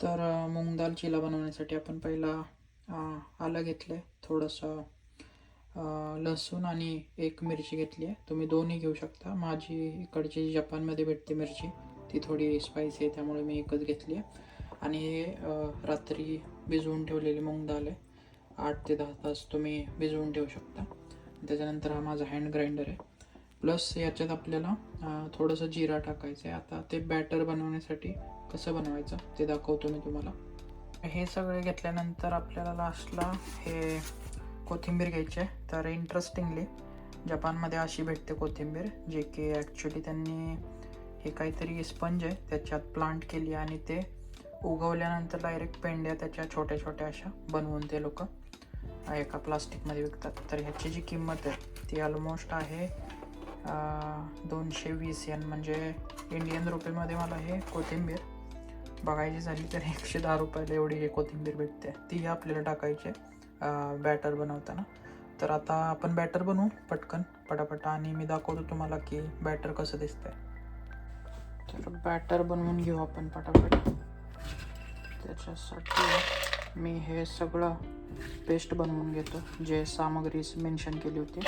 तर मूग दाल चिला बनवण्यासाठी आपण पहिला आलं घेतलं आहे, थोडंसं लसूण आणि एक मिरची घेतली आहे. तुम्ही दोन्ही घेऊ शकता. माझी इकडची जपानमध्ये भेटते मिरची, ती थोडी स्पायसी आहे, त्यामुळे मी एकच घेतली आहे. आणि हे रात्री भिजवून ठेवलेली मूग दाल आहे. 8 ते 10 तास तुम्ही भिजवून ठेवू शकता. त्याच्यानंतर हा माझा हँड ग्राइंडर आहे. प्लस याच्यात आपल्याला थोडंसं जिरा टाकायचं आहे. आता ते बॅटर बनवण्यासाठी कसं बनवायचं ते दाखवतो मी तुम्हाला. हे सगळे घेतल्यानंतर आपल्याला लास्टला हे कोथिंबीर घ्यायची आहे. तर इंटरेस्टिंगली जपानमध्ये अशी भेटते कोथिंबीर, जे की ॲक्च्युली त्यांनी हे काहीतरी स्पंज आहे त्याच्यात प्लांट केली आणि ते उगवल्यानंतर डायरेक्ट पेंड्या त्याच्या छोट्या छोट्या अशा बनवून ते लोक एका प्लास्टिकमध्ये विकतात. तर ह्याची जी किंमत आहे ती ऑलमोस्ट आहे 220 येन, म्हणजे इंडियन रुपीमध्ये मला हे कोथिंबीर बघायची झाली तर 110 रुपयाला एवढी हे कोथिंबीर भेटते. ती आपल्याला टाकायची बॅटर बनवताना. तर आता आपण बॅटर बनवू पटकन पटापटा आणि मी दाखवतो तुम्हाला की बॅटर कसं दिसतंय. तर बॅटर बनवून घेऊ आपण पटापट. त्याच्यासाठी मी हे सगळं पेस्ट बनवून घेतो जे सामग्री मेन्शन केली होती.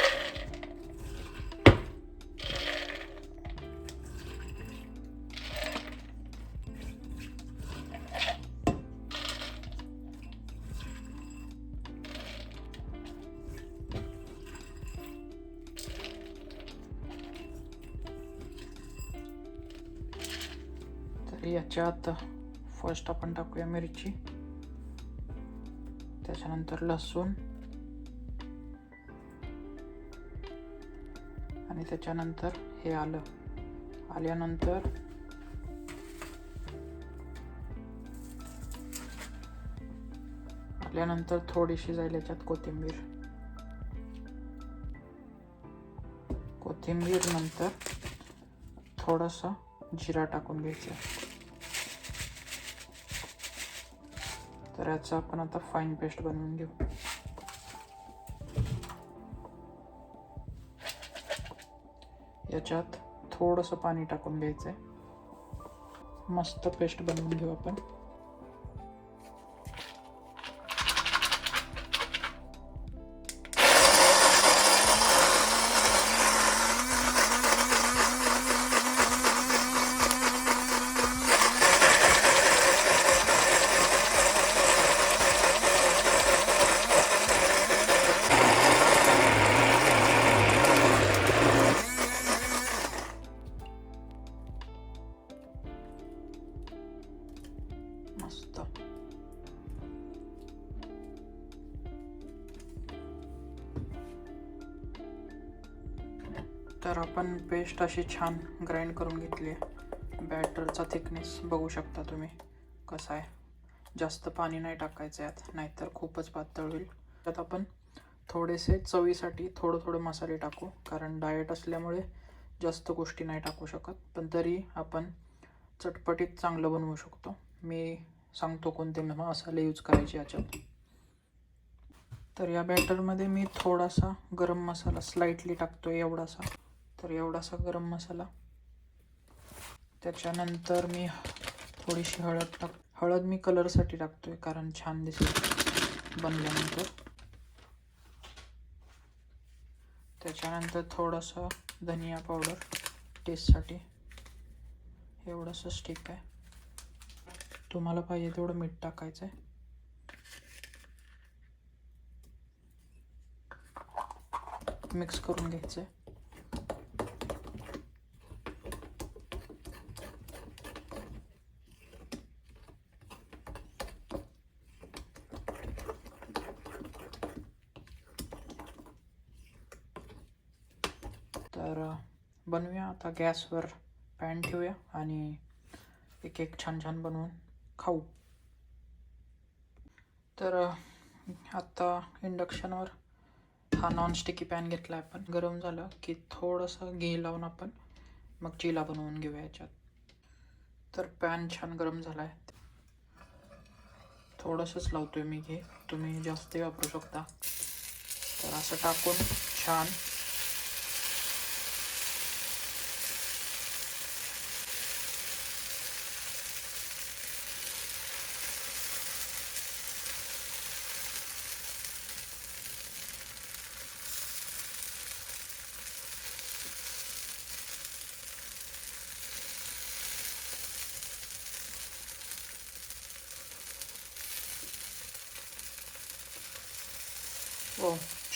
तर याच्यात फर्स्ट आपण टाकूया मिरची, त्याच्यानंतर लसूण आणि त्याच्यानंतर हे आलं. आल्यानंतर थोडीशी जाईल याच्यात कोथिंबीर नंतर थोडासा जिरा टाकून घ्यायचा. तर याचा आपण आता फाईन पेस्ट बनवून घेऊ. याच्यात थोडंसं पाणी टाकून घ्यायचं आहे. मस्त पेस्ट बनवून घेऊ आपण. मस्त. तर आपण पेस्ट अशी छान ग्राइंड करून घेतली आहे. बॅटरचा थिकनेस बघू शकता तुम्ही कसा आहे. जास्त पाणी नाही टाकायचं यात, नाहीतर खूपच पातळ होईल. त्यात आपण थोडेसे चवीसाठी थोडं मसाले टाकू, कारण डाएट असल्यामुळे जास्त गोष्टी नाही टाकू शकत, पण तरी आपण चटपटीत चांगलं बनवू शकतो. मी सांगतो कोणते मसाले यूज करायचे याच्यात. तर या बॅटरमध्ये मी थोडासा गरम मसाला स्लाइटली टाकतो आहे, एवढासा गरम मसाला. त्याच्यानंतर मी थोडीशी हळद मी कलरसाठी टाकतो आहे, कारण छान दिसेल बनल्यानंतर. त्याच्यानंतर थोडासा धनिया पावडर टेस्टसाठी, एवढंसंच ठीक आहे. तुम्हाला पाहिजे तेवढं मीठ टाकायचं आहे. मिक्स करून घ्यायचं आहे. तर बनवूया आता. गॅसवर पॅन ठेवूया आणि एक एक छान बनवून खाऊ. तर आता इंडक्शनवर हा नॉनस्टिकी पॅन घेतला आहे आपण. गरम झालं की थोडंसं घी लावून आपण मग चिला बनवून घेऊया याच्यात. तर पॅन छान गरम झाला आहे. थोडंसंच लावतोय मी घी, तुम्ही जास्त वापरू शकता. तर असं टाकून छान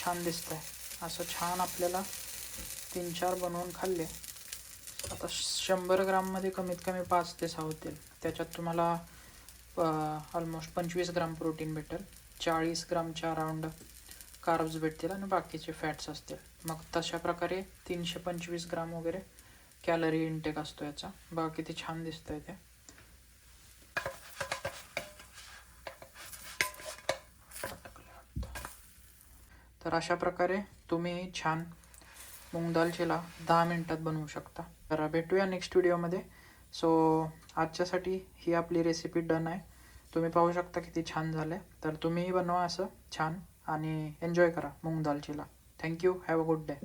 छान दिसतंय. असं छान आपल्याला 3-4 बनवून खाल्ले. आता 100 ग्राममध्ये कमीत कमी 5 ते 6 होतील. त्याच्यात तुम्हाला ऑलमोस्ट 25 ग्राम प्रोटीन भेटेल, 40 ग्रामच्या अराउंड कार्ब्स भेटतील आणि बाकीचे फॅट्स असतील. मग तशा प्रकारे 325 ग्राम वगैरे कॅलरी इनटेक असतो याचा. बघा किती छान दिसतंय ते. तर अशा प्रकारे तुम्ही छान मूग दाल चिला 10 मिनिटात बनवू शकता. तर भेटूया नेक्स्ट व्हिडिओमध्ये. सो आजच्यासाठी ही आपली रेसिपी डन आहे. तुम्ही पाहू शकता किती छान झालं आहे. तर तुम्हीही बनवा असं छान आणि एन्जॉय करा मूग दाल चिला. Thank you. Have a good day.